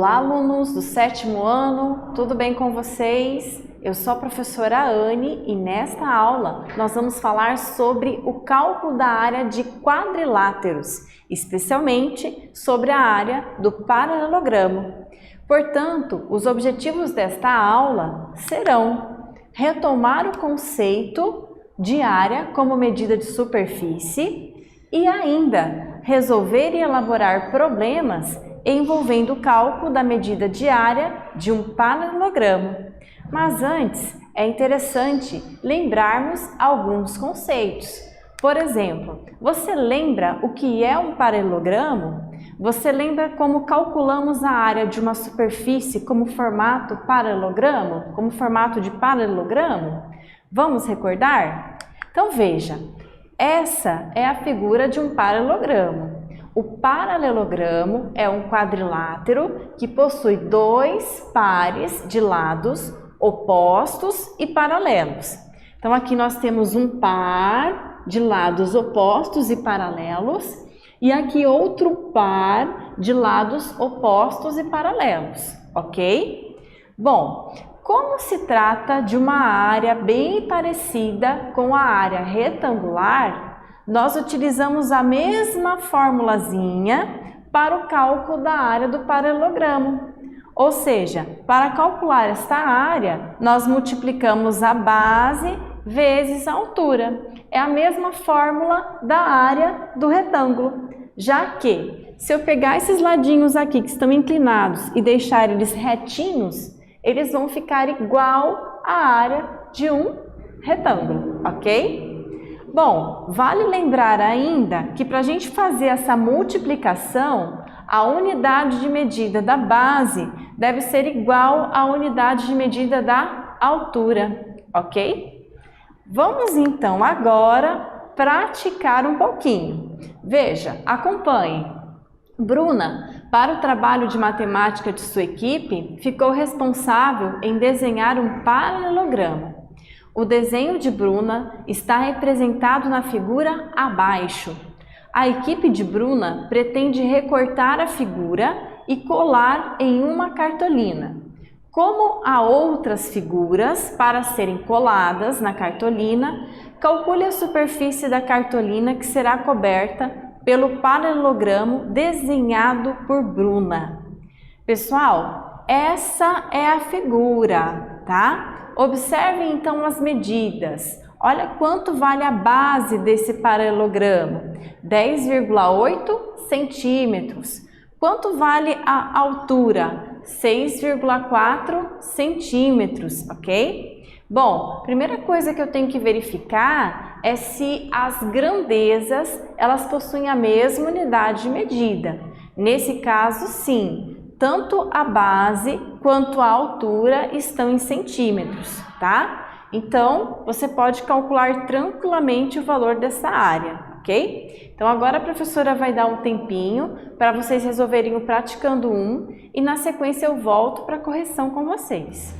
Olá, alunos do 7º ano, tudo bem com vocês? Eu sou a professora Anne e nesta aula nós vamos falar sobre o cálculo da área de quadriláteros, especialmente sobre a área do paralelogramo. Portanto, os objetivos desta aula serão retomar o conceito de área como medida de superfície e ainda resolver e elaborar problemas envolvendo o cálculo da medida de área de um paralelogramo. Mas antes, é interessante lembrarmos alguns conceitos. Por exemplo, você lembra o que é um paralelogramo? Você lembra como calculamos a área de uma superfície como formato paralelogramo? Como formato de paralelogramo? Vamos recordar? Então veja, essa é a figura de um paralelogramo. O paralelogramo é um quadrilátero que possui dois pares de lados opostos e paralelos. Então aqui nós temos um par de lados opostos e paralelos e aqui outro par de lados opostos e paralelos, ok? Bom, como se trata de uma área bem parecida com a área retangular, nós utilizamos a mesma formulazinha para o cálculo da área do paralelogramo. Ou seja, para calcular esta área, nós multiplicamos a base vezes a altura. É a mesma fórmula da área do retângulo, já que se eu pegar esses ladinhos aqui que estão inclinados e deixar eles retinhos, eles vão ficar igual à área de um retângulo, ok? Bom, vale lembrar ainda que para a gente fazer essa multiplicação, a unidade de medida da base deve ser igual à unidade de medida da altura, ok? Vamos então agora praticar um pouquinho. Veja, acompanhe. Bruna, para o trabalho de matemática de sua equipe, ficou responsável em desenhar um paralelogramo. O desenho de Bruna está representado na figura abaixo. A equipe de Bruna pretende recortar a figura e colar em uma cartolina. Como há outras figuras para serem coladas na cartolina, calcule a superfície da cartolina que será coberta pelo paralelogramo desenhado por Bruna. Pessoal, essa é a figura, tá? Observe então as medidas. Olha quanto vale a base desse paralelogramo, 10,8 centímetros. Quanto vale a altura? 6,4 centímetros, ok? Bom, primeira coisa que eu tenho que verificar é se as grandezas, elas possuem a mesma unidade de medida. Nesse caso, sim. Tanto a base quanto a altura estão em centímetros, tá? Então, você pode calcular tranquilamente o valor dessa área, ok? Então, agora a professora vai dar um tempinho para vocês resolverem o praticando 1 e na sequência eu volto para a correção com vocês.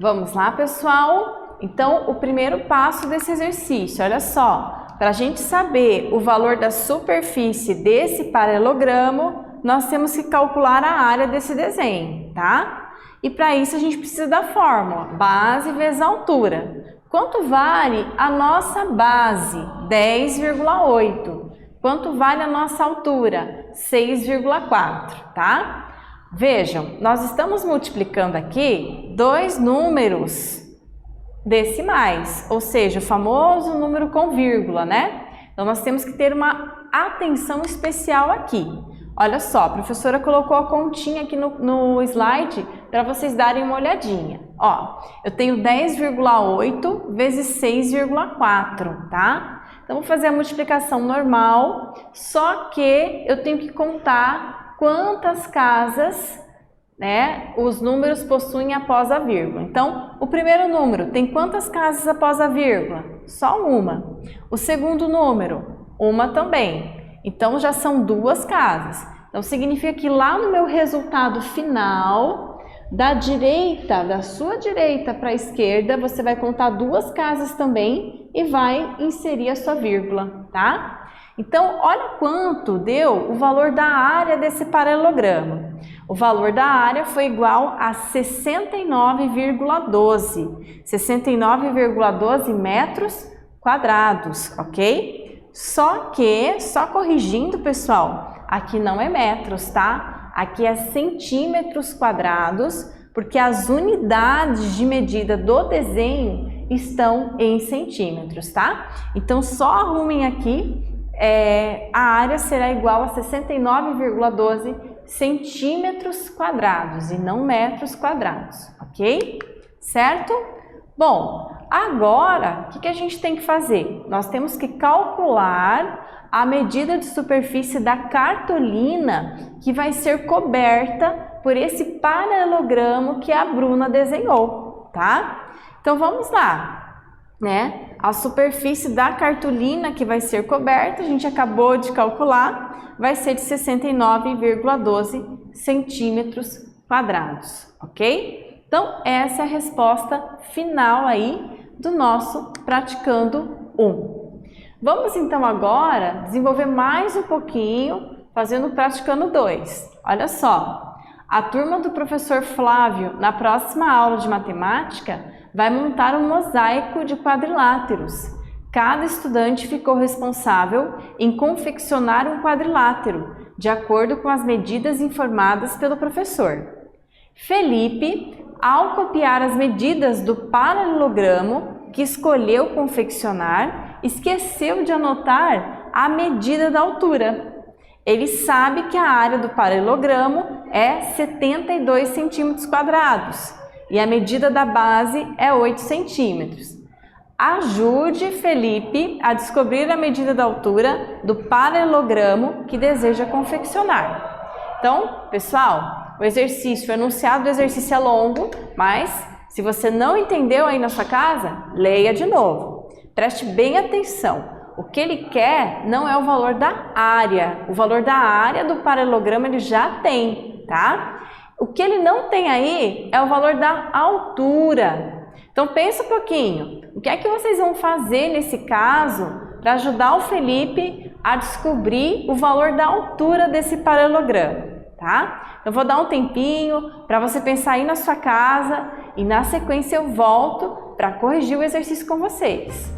Vamos lá, pessoal? Então, o primeiro passo desse exercício, olha só, para a gente saber o valor da superfície desse paralelogramo, nós temos que calcular a área desse desenho, tá? E para isso a gente precisa da fórmula, base vezes altura. Quanto vale a nossa base? 10,8. Quanto vale a nossa altura? 6,4, tá? Vejam, nós estamos multiplicando aqui dois números decimais, ou seja, o famoso número com vírgula, né? Então, nós temos que ter uma atenção especial aqui. Olha só, a professora colocou a continha aqui no slide para vocês darem uma olhadinha. Ó, eu tenho 10,8 vezes 6,4, tá? Então, vou fazer a multiplicação normal, só que eu tenho que contar quantas casas, né, os números possuem após a vírgula. Então, o primeiro número tem quantas casas após a vírgula? Só uma. O segundo número, uma também. Então, já são duas casas. Então, significa que lá no meu resultado final, da direita, da sua direita para a esquerda, você vai contar duas casas também e vai inserir a sua vírgula, tá? Então, olha quanto deu o valor da área desse paralelogramo. O valor da área foi igual a 69,12. 69,12 metros quadrados, ok? Só corrigindo, pessoal, aqui não é metros, tá? Aqui é centímetros quadrados, porque as unidades de medida do desenho estão em centímetros, tá? Então, só arrumem aqui, a área será igual a 69,12 centímetros quadrados e não metros quadrados, ok? Certo? Bom, agora, o que a gente tem que fazer? Nós temos que calcular a medida de superfície da cartolina que vai ser coberta por esse paralelogramo que a Bruna desenhou, tá? Então, vamos lá, né? A superfície da cartolina que vai ser coberta, a gente acabou de calcular, vai ser de 69,12 centímetros quadrados, ok? Então, essa é a resposta final aí do nosso Praticando 1. Vamos então agora desenvolver mais um pouquinho, fazendo o Praticando 2. Olha só, a turma do professor Flávio, na próxima aula de matemática, vai montar um mosaico de quadriláteros. Cada estudante ficou responsável em confeccionar um quadrilátero, de acordo com as medidas informadas pelo professor. Felipe, ao copiar as medidas do paralelogramo que escolheu confeccionar, esqueceu de anotar a medida da altura. Ele sabe que a área do paralelogramo é 72 centímetros quadrados e a medida da base é 8 centímetros. Ajude Felipe a descobrir a medida da altura do paralelogramo que deseja confeccionar. Então, pessoal, o enunciado do exercício é longo, mas se você não entendeu aí na sua casa, leia de novo. Preste bem atenção. O que ele quer não é o valor da área. O valor da área do paralelogramo ele já tem, tá? O que ele não tem aí é o valor da altura. Então, pensa um pouquinho. O que é que vocês vão fazer nesse caso para ajudar o Felipe a descobrir o valor da altura desse paralelogramo, tá? Eu vou dar um tempinho para você pensar aí na sua casa e na sequência eu volto para corrigir o exercício com vocês.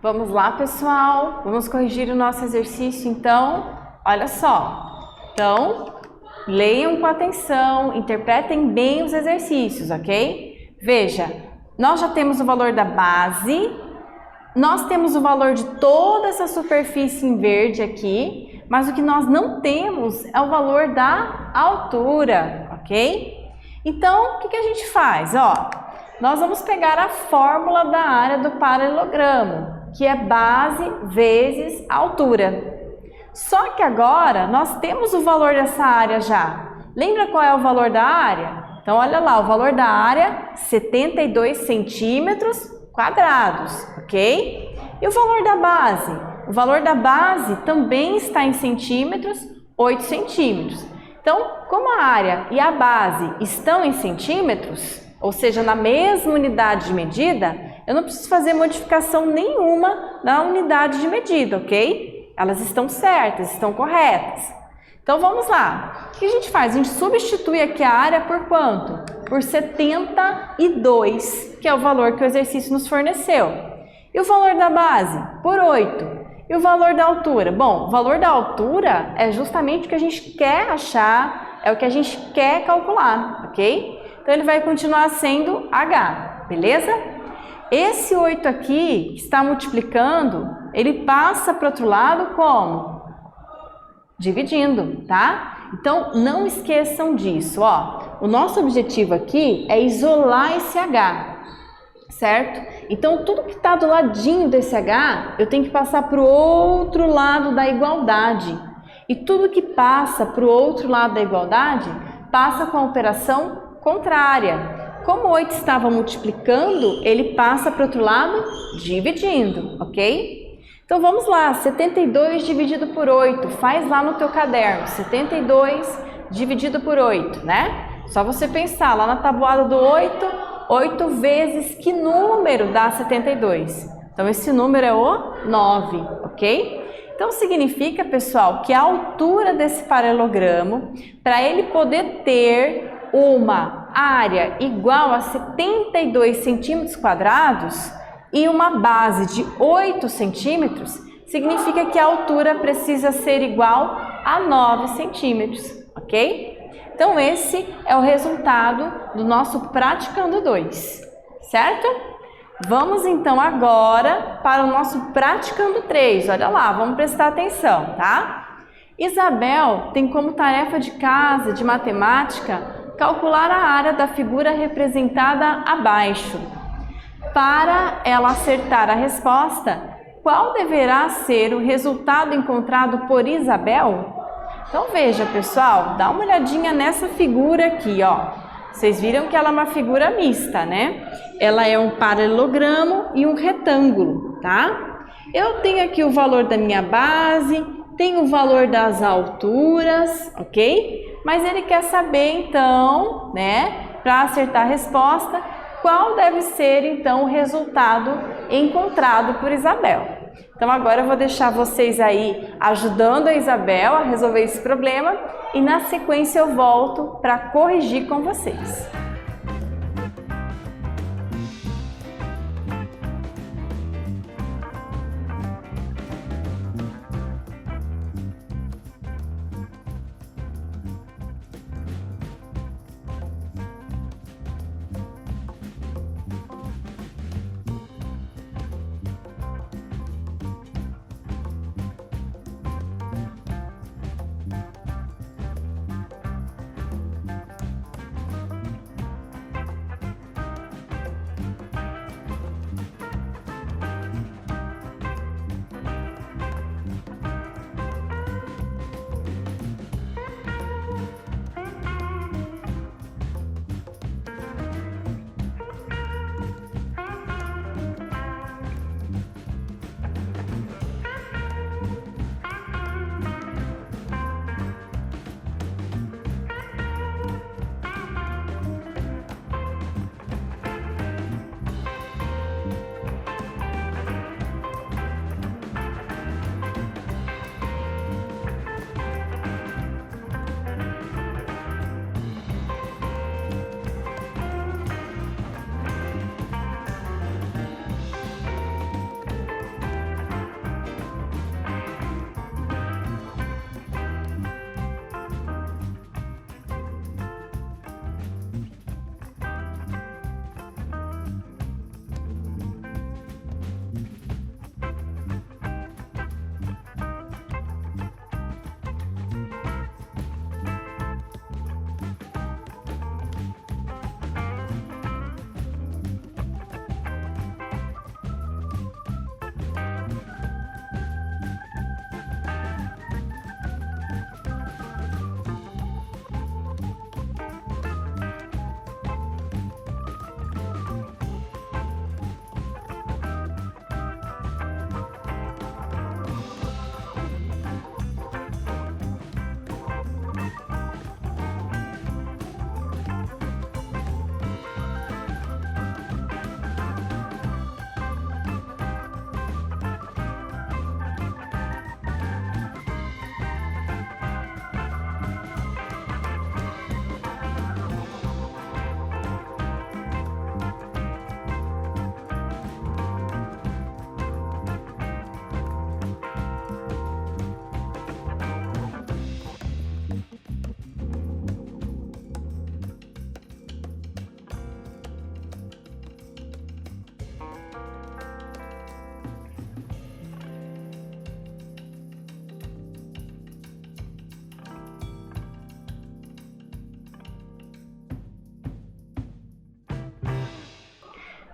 Vamos lá, pessoal. Vamos corrigir o nosso exercício, então. Olha só. Então, leiam com atenção, interpretem bem os exercícios, ok? Veja, nós já temos o valor da base, nós temos o valor de toda essa superfície em verde aqui, mas o que nós não temos é o valor da altura, ok? Então, o que a gente faz? Ó, nós vamos pegar a fórmula da área do paralelogramo, que é base vezes altura. Só que agora nós temos o valor dessa área já. Lembra qual é o valor da área? Então, olha lá, o valor da área, 72 centímetros quadrados, ok? E o valor da base? O valor da base também está em centímetros, 8 centímetros. Então, como a área e a base estão em centímetros, ou seja, na mesma unidade de medida, eu não preciso fazer modificação nenhuma na unidade de medida, ok? Elas estão certas, estão corretas. Então, vamos lá. O que a gente faz? A gente substitui aqui a área por quanto? Por 72, que é o valor que o exercício nos forneceu. E o valor da base? Por 8. E o valor da altura? Bom, o valor da altura é justamente o que a gente quer achar, é o que a gente quer calcular, ok? Então, ele vai continuar sendo H, beleza? Esse 8 aqui, que está multiplicando, ele passa para o outro lado como? Dividindo, tá? Então, não esqueçam disso, ó. O nosso objetivo aqui é isolar esse H, certo? Então, tudo que está do ladinho desse H, eu tenho que passar para o outro lado da igualdade. E tudo que passa para o outro lado da igualdade, passa com a operação contrária. Como o 8 estava multiplicando, ele passa para o outro lado dividindo, ok? Então, vamos lá, 72 dividido por 8, faz lá no teu caderno, 72 dividido por 8, né? Só você pensar lá na tabuada do 8, 8 vezes que número dá 72? Então, esse número é o 9, ok? Então, significa, pessoal, que a altura desse paralelogramo, para ele poder ter uma área igual a 72 centímetros quadrados e uma base de 8 centímetros, significa que a altura precisa ser igual a 9 centímetros, ok? Então, esse é o resultado do nosso Praticando 2, certo? Vamos, então, agora para o nosso Praticando 3. Olha lá, vamos prestar atenção, tá? Isabel tem como tarefa de casa, de matemática, calcular a área da figura representada abaixo. Para ela acertar a resposta, qual deverá ser o resultado encontrado por Isabel? Então veja, pessoal, dá uma olhadinha nessa figura aqui, ó. Vocês viram que ela é uma figura mista, né? Ela é um paralelogramo e um retângulo, tá? Eu tenho aqui o valor da minha base, tenho o valor das alturas, ok? Mas ele quer saber, então, né, para acertar a resposta, qual deve ser, então, o resultado encontrado por Isabel. Então, agora eu vou deixar vocês aí ajudando a Isabel a resolver esse problema e, na sequência, eu volto para corrigir com vocês.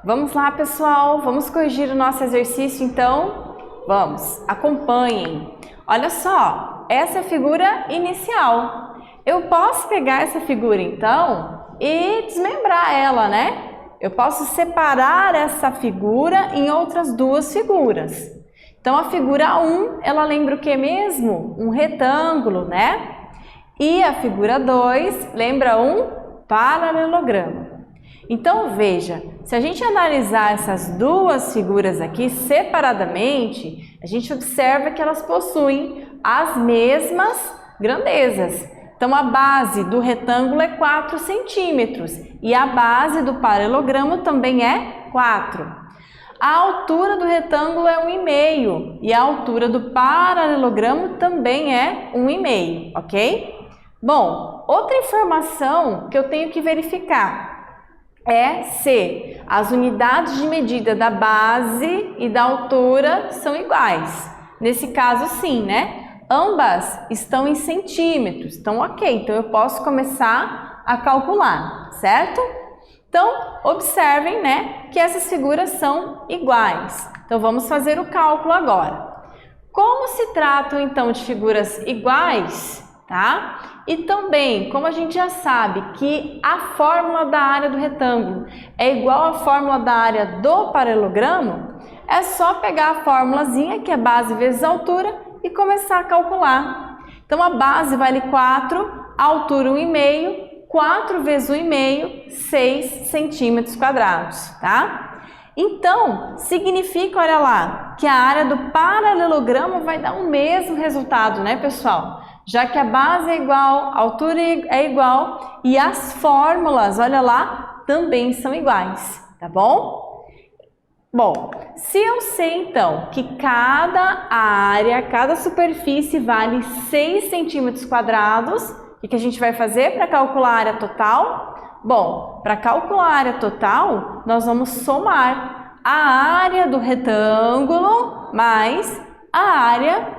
Vamos lá, pessoal, vamos corrigir o nosso exercício então? Vamos, acompanhem. Olha só, essa é a figura inicial. Eu posso pegar essa figura então e desmembrar ela, né? Eu posso separar essa figura em outras duas figuras. Então a figura 1, ela lembra o que mesmo? Um retângulo, né? E a figura 2 lembra um paralelogramo. Então veja, se a gente analisar essas duas figuras aqui separadamente, a gente observa que elas possuem as mesmas grandezas. Então a base do retângulo é 4 centímetros e a base do paralelogramo também é 4. A altura do retângulo é 1,5 e a altura do paralelogramo também é 1,5, ok? Bom, outra informação que eu tenho que verificar é se as unidades de medida da base e da altura são iguais. Nesse caso, sim, né? Ambas estão em centímetros, então ok, então eu posso começar a calcular, certo? Então, observem, né, que essas figuras são iguais. Então, vamos fazer o cálculo agora. Como se tratam, então, de figuras iguais, tá? E também, como a gente já sabe que a fórmula da área do retângulo é igual à fórmula da área do paralelogramo, é só pegar a formulazinha, que é base vezes altura, e começar a calcular. Então, a base vale 4, a altura 1,5, 4 vezes 1,5, 6 centímetros quadrados, tá? Então, significa, olha lá, que a área do paralelogramo vai dar o mesmo resultado, né, pessoal? Já que a base é igual, a altura é igual e as fórmulas, olha lá, também são iguais, tá bom? Bom, se eu sei então que cada área, cada superfície vale 6 centímetros quadrados, o que a gente vai fazer para calcular a área total? Bom, para calcular a área total, nós vamos somar a área do retângulo mais a área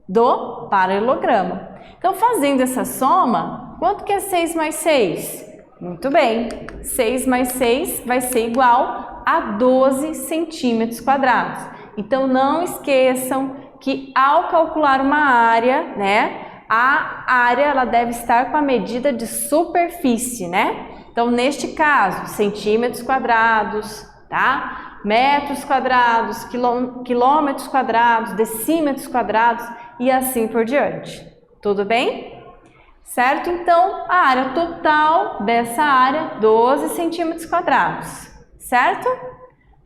do paralelogramo. Então, fazendo essa soma, quanto que é 6 mais 6? Muito bem, 6 mais 6 vai ser igual a 12 centímetros quadrados. Então, não esqueçam que ao calcular uma área, né, a área ela deve estar com a medida de superfície, né? Então, neste caso, centímetros quadrados, tá? Metros quadrados, quilômetros quadrados, decímetros quadrados e assim por diante. Tudo bem? Certo? Então, a área total dessa área, 12 centímetros quadrados. Certo?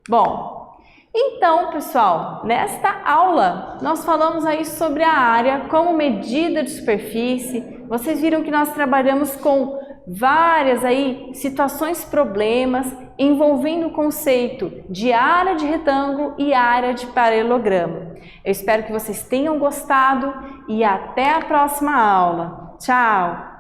Bom, então, pessoal, nesta aula, nós falamos aí sobre a área como medida de superfície. Vocês viram que nós trabalhamos com várias aí situações, problemas, envolvendo o conceito de área de retângulo e área de paralelogramo. Eu espero que vocês tenham gostado e até a próxima aula. Tchau!